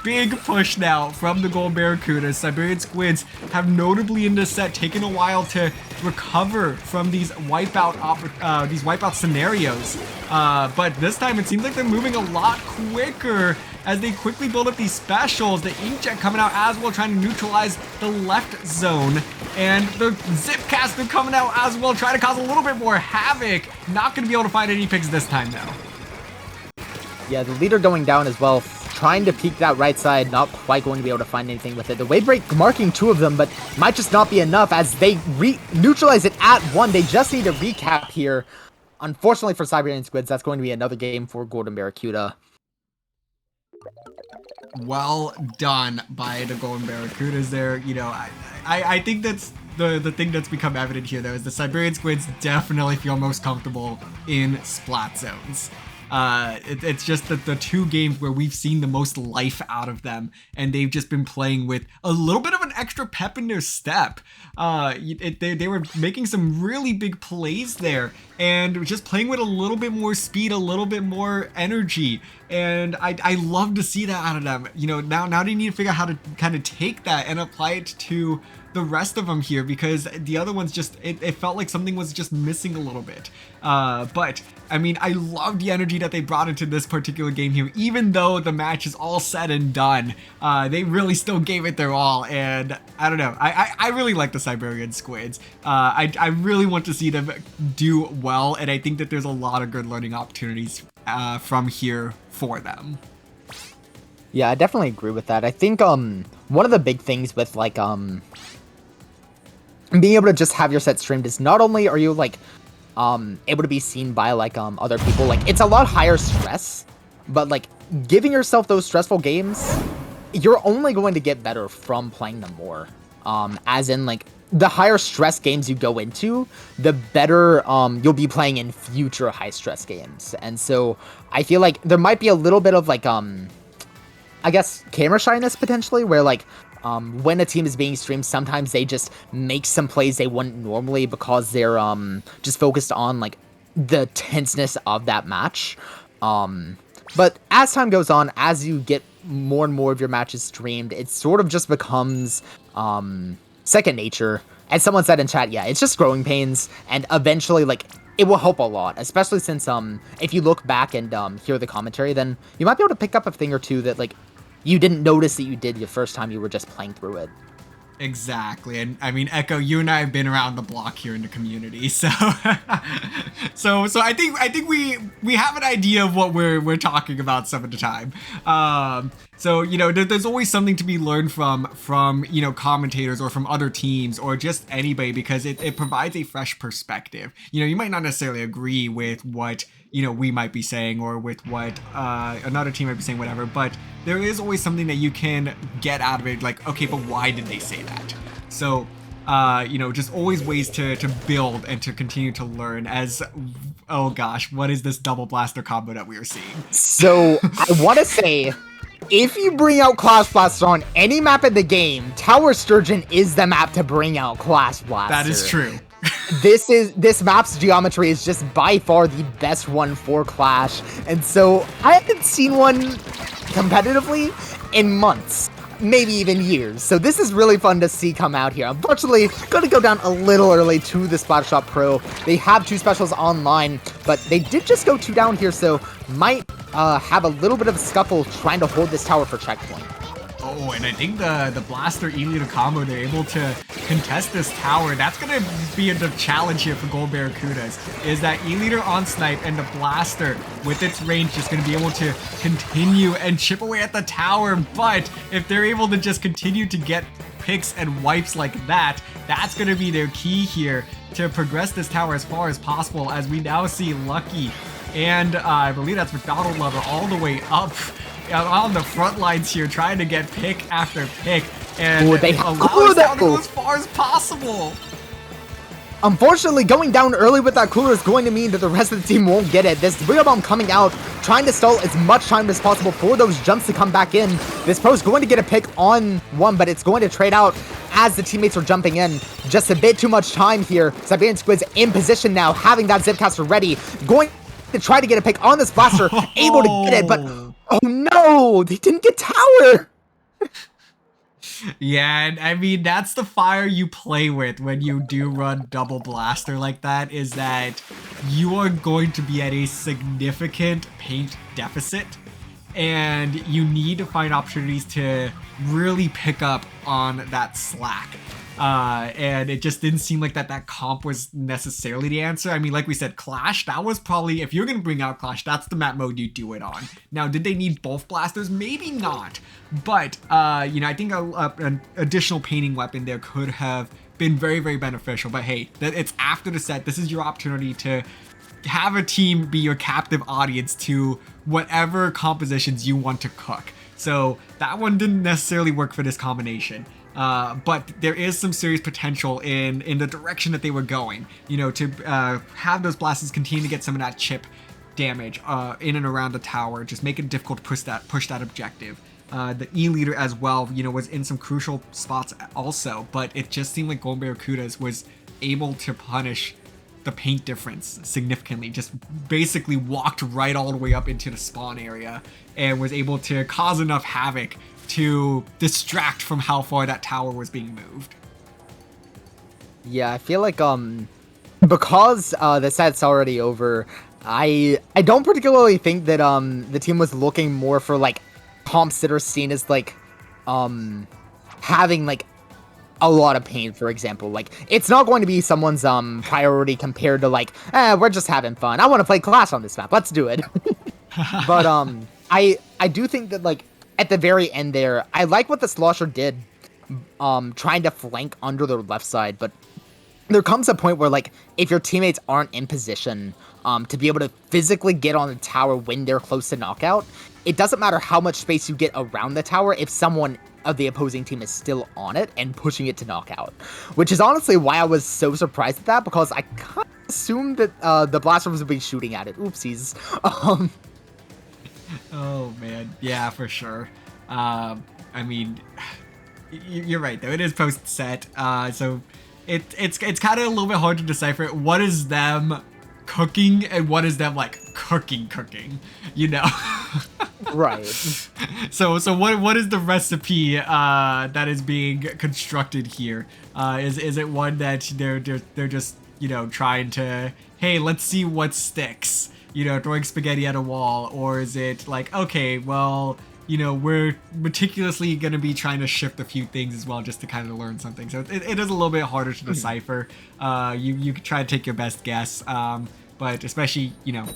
big push now from the Golden Barracudas. Siberian Squids have notably in this set taken a while to recover from these wipeout scenarios. But this time it seems like they're moving a lot quicker as they quickly build up these specials. The Inkjet coming out as well, trying to neutralize the left zone. And the Zipcaster coming out as well, trying to cause a little bit more havoc. Not going to be able to find any picks this time, though. Yeah, the leader going down as well, trying to peek that right side, not quite going to be able to find anything with it. The wave break marking 2 of them, but might just not be enough as they neutralize it at 1. They just need a recap here. Unfortunately for Siberian Squids, that's going to be another game for Golden Barracuda. Well done by the Golden Barracudas there. I think that's the thing that's become evident here, though, is the Siberian Squids definitely feel most comfortable in splat zones. It's just that the 2 games where we've seen the most life out of them, and they've just been playing with a little bit of an extra pep in their step. They were making some really big plays there, and just playing with a little bit more speed, a little bit more energy, and I love to see that out of them. Now they need to figure out how to kind of take that and apply it to the rest of them here, because the other ones just, it felt like something was just missing a little bit. But I mean, I love the energy that they brought into this particular game here. Even though the match is all said and done, they really still gave it their all, and I don't know, I really like the Siberian Squids. I really want to see them do well, and I think that there's a lot of good learning opportunities from here for them. Yeah, I definitely agree with that. I think one of the big things with, like, being able to just have your set streamed is not only are you like able to be seen by like other people, like it's a lot higher stress, but like giving yourself those stressful games, you're only going to get better from playing them more. As in like the higher stress games you go into, the better you'll be playing in future high stress games. And so I feel like there might be a little bit of like I guess camera shyness potentially, where like when a team is being streamed, sometimes they just make some plays they wouldn't normally because they're just focused on like the tenseness of that match. But as time goes on, as you get more and more of your matches streamed, it sort of just becomes second nature. As someone said in chat, yeah, it's just growing pains, and eventually like it will help a lot, especially since if you look back and hear the commentary, then you might be able to pick up a thing or two that like you didn't notice that you did the first time you were just playing through it. Exactly. And I mean, Echo, you and I have been around the block here in the community, so so I think we have an idea of what we're talking about some of the time. So you know, there's always something to be learned from you know, commentators or from other teams or just anybody, because it provides a fresh perspective. You know, you might not necessarily agree with what, you know, we might be saying or with what another team might be saying, whatever, but there is always something that you can get out of it, like, okay, but why did they say that? So you know, just always ways to build and to continue to learn. As, oh gosh, what is this double blaster combo that we are seeing? So I want to say, if you bring out Clash Blaster on any map in the game, Tower Sturgeon is the map to bring out Clash Blaster. That is true. This map's geometry is just by far the best one for Clash, and so I haven't seen one competitively in months, maybe even years. So this is really fun to see come out here. Unfortunately, gonna go down a little early to the Splattershot Pro. They have 2 specials online, but they did just go 2 down here, so might have a little bit of a scuffle trying to hold this tower for checkpoint. Oh, and I think the Blaster E-Leader combo, they're able to contest this tower. That's going to be the challenge here for Gold Barracudas, is that E-Leader on snipe and the Blaster with its range is going to be able to continue and chip away at the tower. But if they're able to just continue to get picks and wipes like that, that's going to be their key here to progress this tower as far as possible, as we now see Lucky and I believe that's McDonald Lover all the way up on the front lines here, trying to get pick after pick, and they allow us down to go as far as possible. Unfortunately, going down early with that cooler is going to mean that the rest of the team won't get it. This Booyah Bomb coming out, trying to stall as much time as possible for those jumps to come back in. This pro's going to get a pick on one, but it's going to trade out as the teammates are jumping in. Just a bit too much time here. Siberian Squids in position now, having that Zipcaster ready, going to try to get a pick on this Blaster, able to get it, but oh no, they didn't get tower. Yeah, and I mean, that's the fire you play with when you do run double blaster like that, is that you are going to be at a significant paint deficit, and you need to find opportunities to really pick up on that slack. And it just didn't seem like that comp was necessarily the answer. I mean, like we said, Clash, that was probably, if you're going to bring out Clash, that's the map mode you do it on. Now, did they need both blasters? Maybe not. But, you know, I think an additional painting weapon there could have been very, very beneficial. But hey, it's after the set. This is your opportunity to have a team be your captive audience to whatever compositions you want to cook. So that one didn't necessarily work for this combination. But there is some serious potential in the direction that they were going, you know, to have those blasters continue to get some of that chip damage in and around the tower, just make it difficult to push that objective. The E-Leader as well, you know, was in some crucial spots also, but it just seemed like Gold Barracudas was able to punish the paint difference significantly, just basically walked right all the way up into the spawn area and was able to cause enough havoc to distract from how far that tower was being moved. Yeah, I feel like because the set's already over, I don't particularly think that the team was looking more for like comps that are seen as like having like a lot of pain, for example. Like, it's not going to be someone's priority compared to like, we're just having fun, I want to play Clash on this map, let's do it. But I do think that like at the very end there, I like what the Slosher did, trying to flank under the left side, but there comes a point where, like, if your teammates aren't in position to be able to physically get on the tower when they're close to knockout, it doesn't matter how much space you get around the tower if someone of the opposing team is still on it and pushing it to knockout. Which is honestly why I was so surprised at that, because I kind of assumed that the blasters would be shooting at it. Oopsies. Oh man, yeah, for sure. I mean, you're right though. It is post set, so it's kind of a little bit hard to decipher what is them cooking and what is them like cooking, you know. Right. So what is the recipe that is being constructed here? Is it one that they're just, you know, trying to, hey, let's see what sticks, you know, throwing spaghetti at a wall, or is it like, okay, well, you know, we're meticulously going to be trying to shift a few things as well just to kind of learn something. So it is a little bit harder to decipher. You can try to take your best guess, but especially, you know,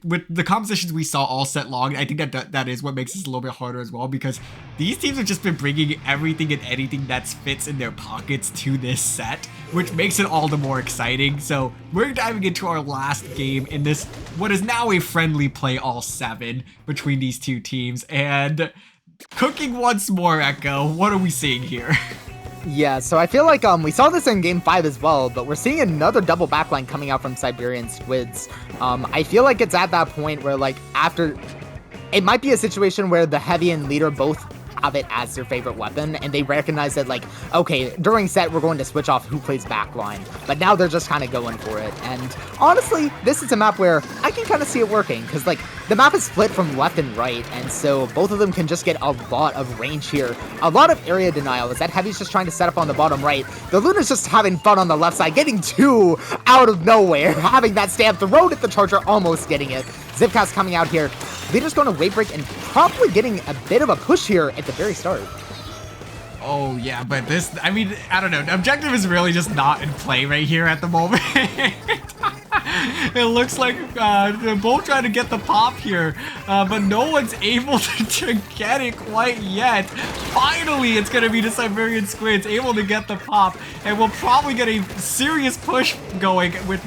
with the compositions we saw all set long, I think that is what makes this a little bit harder as well, because these teams have just been bringing everything and anything that fits in their pockets to this set, which makes it all the more exciting. So we're diving into our last game in this, what is now a friendly play all 7 between these two teams, and cooking once more, Echo. What are we seeing here? Yeah, so I feel like we saw this in Game 5 as well, but we're seeing another double backline coming out from Siberian Squids. I feel like it's at that point where, like, after... It might be a situation where the Heavy and Leader both have it as their favorite weapon, and they recognize that, like, okay, during set, we're going to switch off who plays backline. But now they're just kind of going for it. And honestly, this is a map where I can kind of see it working, because, like, the map is split from left and right, and so both of them can just get a lot of range here. A lot of area denial, as that Heavy's just trying to set up on the bottom right. The Luna's just having fun on the left side, getting 2 out of nowhere, having that stamp thrown at the Charger, almost getting it. Zipcast coming out here. Leader's going to wave break and probably getting a bit of a push here at the very start. Oh yeah, but this, I mean, I don't know. The objective is really just not in play right here at the moment. It looks like they're both trying to get the pop here, but no one's able to get it quite yet. Finally, it's going to be the Siberian Squids able to get the pop, and we'll probably get a serious push going with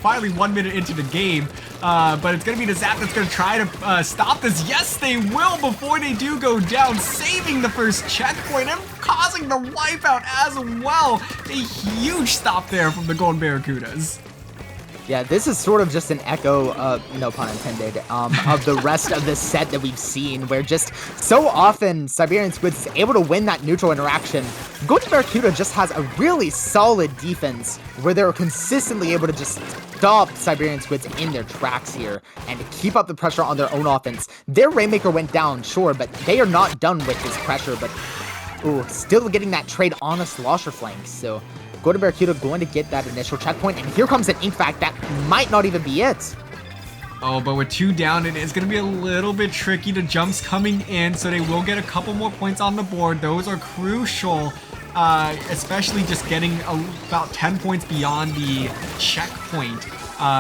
finally 1 minute into the game. But it's going to be the Zap that's going to try to stop this. Yes, they will before they do go down, saving the first checkpoint and causing the wipeout as well. A huge stop there from the Golden Barracudas. Yeah, this is sort of just an echo, no pun intended, of the rest of this set that we've seen, where just so often Siberian Squids is able to win that neutral interaction. Golden Barracuda just has a really solid defense where they're consistently able to just stop Siberian Squids in their tracks here and keep up the pressure on their own offense. Their Rainmaker went down, sure, but they are not done with this pressure, but ooh, still getting that trade on a slosher flank, so Golden Barracuda going to get that initial checkpoint, and here comes an ink fact that might not even be it. Oh, but with 2 down, it is going to be a little bit tricky. The jumps coming in, so they will get a couple more points on the board. Those are crucial, especially just getting about 10 points beyond the checkpoint,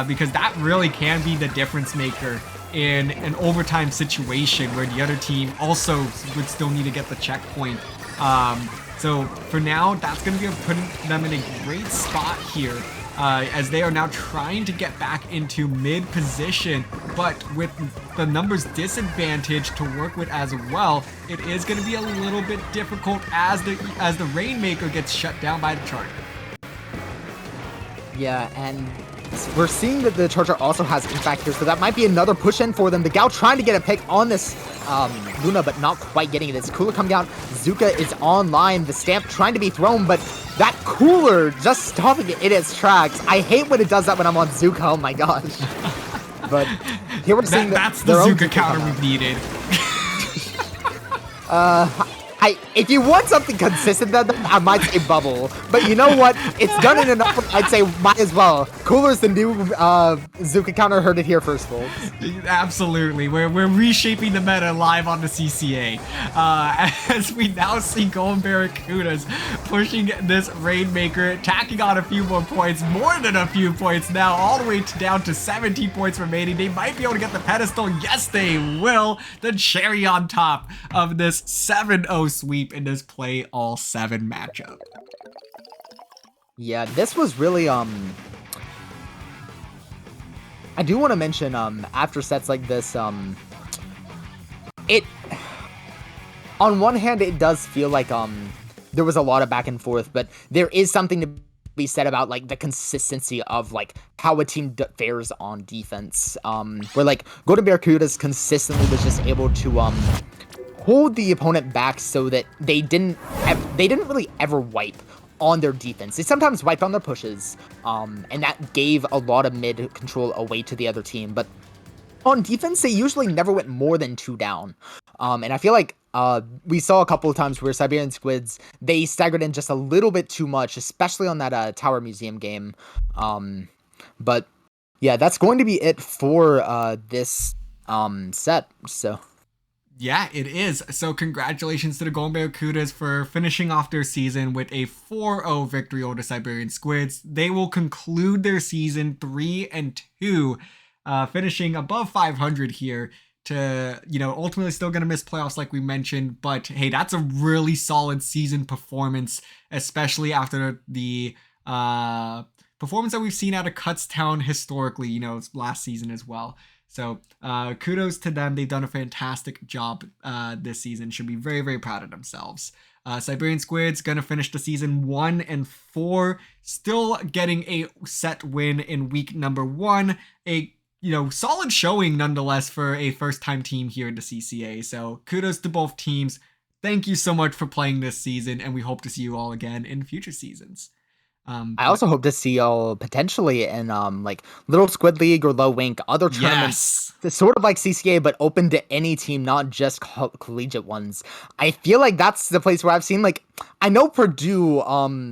because that really can be the difference maker in an overtime situation where the other team also would still need to get the checkpoint. So for now, that's going to be putting them in a great spot here, as they are now trying to get back into mid position, but with the numbers disadvantage to work with as well, it is going to be a little bit difficult as the Rainmaker gets shut down by the Charger. Yeah, and we're seeing that the Charger also has ink fact here, so that might be another push in for them. The Gao trying to get a pick on this Luna, but not quite getting it. It's Cooler coming out. Zuka is online. The stamp trying to be thrown, but that Cooler just stopping it in its tracks. I hate when it does that when I'm on Zuka. Oh my gosh. But here we're seeing that's the Zuka counter we've needed. If you want something consistent, then I might say Bubble. But you know what? It's done it enough. I'd say might as well. Cooler's the new Zuka counter. Heard it here first, folks. Absolutely. We're reshaping the meta live on the CCA. As we now see Golden Barracudas pushing this Rainmaker, tacking on a few more points, more than a few points now, all the way down to 17 points remaining. They might be able to get the pedestal. Yes, they will. The cherry on top of this 7-0 sweep in this play all 7 matchup. Yeah, this was really I do want to mention after sets like this it on one hand it does feel like there was a lot of back and forth, but there is something to be said about like the consistency of like how a team fares on defense. Where like Golden Barracudas consistently was just able to hold the opponent back so that they didn't really ever wipe on their defense. They sometimes wiped on their pushes, and that gave a lot of mid control away to the other team. But on defense, they usually never went more than 2 down. And I feel like we saw a couple of times where Siberian Squids, they staggered in just a little bit too much, especially on that Tower Museum game. But yeah, that's going to be it for this set. So Yeah, it is. So congratulations to the Golden Barracudas for finishing off their season with a 4-0 victory over the Siberian Squids. They will conclude their season 3-2, finishing above 500 here to, ultimately still going to miss playoffs like we mentioned. But hey, that's a really solid season performance, especially after the performance that we've seen out of Kutztown historically, last season as well. So kudos to them. They've done a fantastic job this season. Should be very, very proud of themselves. Siberian Squids going to finish the season 1-4, still getting a set win in week number 1. A solid showing nonetheless for a first-time team here in the CCA. So kudos to both teams. Thank you so much for playing this season, and we hope to see you all again in future seasons. I also hope to see y'all potentially in like Little Squid League or Low Wink, other tournaments, sort of like CCA, but open to any team, not just collegiate ones. I feel like that's the place where I've seen like I know Purdue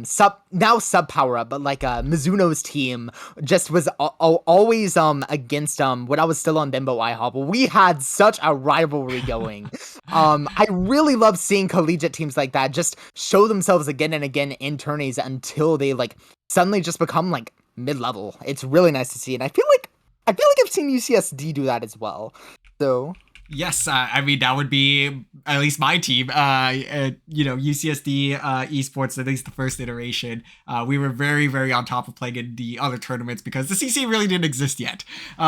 sub power up, but like Mizuno's team just was always against when I was still on Dembo IHOP. We had such a rivalry going. I really love seeing collegiate teams like that just show themselves again and again in tourneys until they like suddenly just become like mid-level. It's really nice to see, and I feel like I've seen UCSD do that as well. So yes, I mean that would be at least my team. UCSD esports, at least the first iteration. We were very, very on top of playing in the other tournaments because the CCA really didn't exist yet. We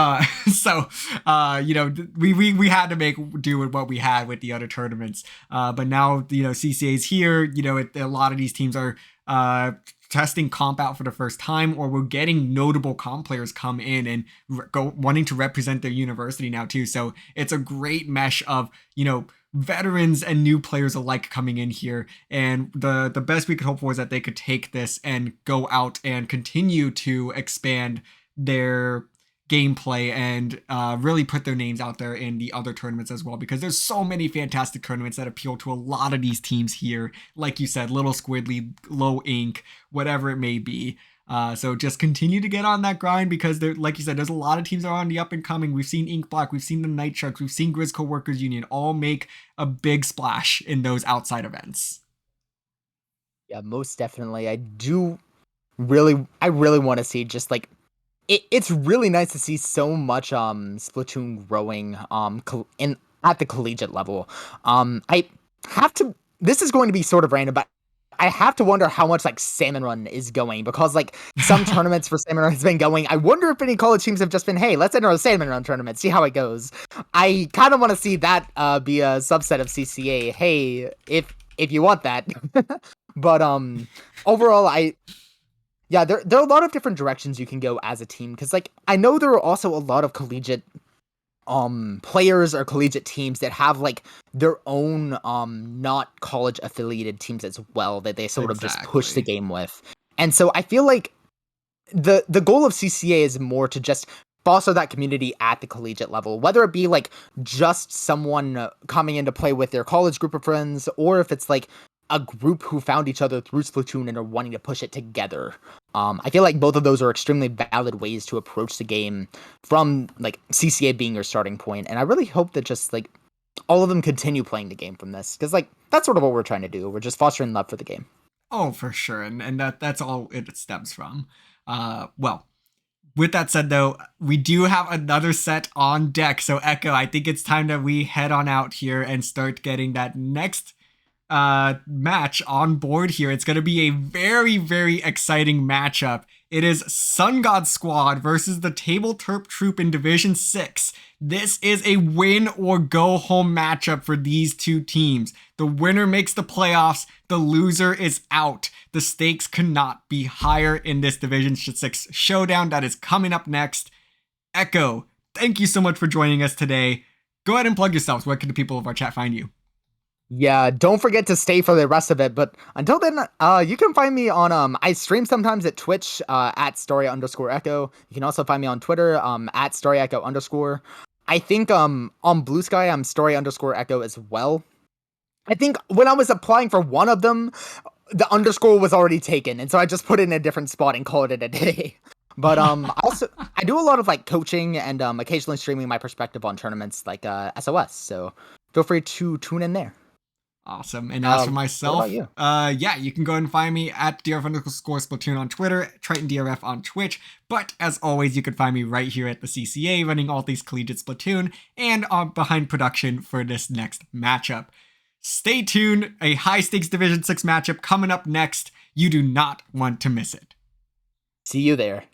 had to make do with what we had with the other tournaments. But now CCA is here. A lot of these teams are testing comp out for the first time, or we're getting notable comp players come in and wanting to represent their university now too. So it's a great mesh of veterans and new players alike coming in here, and the best we could hope for is that they could take this and go out and continue to expand their gameplay and really put their names out there in the other tournaments as well, because there's so many fantastic tournaments that appeal to a lot of these teams here, like you said, Little Squid League, Low Ink, whatever it may be. So just continue to get on that grind, because there, like you said, there's a lot of teams that are on the up and coming. We've seen Ink Black, we've seen the Night Sharks, we've seen Grizz Co-workers Union all make a big splash in those outside events. yeah, most definitely. I really want to see just like it's really nice to see so much Splatoon growing at the collegiate level. I have to this is going to be sort of random, but I have to wonder how much like Salmon Run is going, because like some tournaments for Salmon Run has been going. I wonder if any college teams have just been, hey, let's enter a Salmon Run tournament, see how it goes. I kind of want to see that be a subset of CCA. Hey, if you want that. But overall, yeah, there are a lot of different directions you can go as a team, because like I know there are also a lot of collegiate players or collegiate teams that have like their own not college affiliated teams as well, that they sort of just push the game with. And so I feel like the goal of CCA is more to just foster that community at the collegiate level, whether it be like just someone coming in to play with their college group of friends, or if it's like a group who found each other through Splatoon and are wanting to push it together. I feel like both of those are extremely valid ways to approach the game, from like CCA being your starting point. And I really hope that just like all of them continue playing the game from this, because like that's sort of what we're trying to do. We're just fostering love for the game. Oh, for sure. And that's all it stems from. Well, with that said, though, we do have another set on deck. So, Echo, I think it's time that we head on out here and start getting that next match on board here. It's going to be a very, very exciting matchup. It is Sun God Squad versus the Table Terp Troop in Division 6. This is a win or go home matchup for these two teams. The winner makes the playoffs, the loser is out. The stakes cannot be higher in this Division 6 showdown that is coming up next. Echo, thank you so much for joining us today. Go ahead and plug yourselves. Where can the people of our chat find you? Yeah, don't forget to stay for the rest of it. But until then, you can find me on I stream sometimes at Twitch at story_echo. You can also find me on Twitter at storyecho_. I think on Blue Sky I'm story_echo as well. I think when I was applying for one of them, the underscore was already taken, and so I just put it in a different spot and called it a day. But also I do a lot of like coaching and occasionally streaming my perspective on tournaments like SOS. So feel free to tune in there. Awesome. And as for myself, what about you? Yeah, you can go and find me at DRF_Splatoon on Twitter, TritonDRF on Twitch. But as always, you can find me right here at the CCA running all things collegiate Splatoon and behind production for this next matchup. Stay tuned. A high stakes Division 6 matchup coming up next. You do not want to miss it. See you there.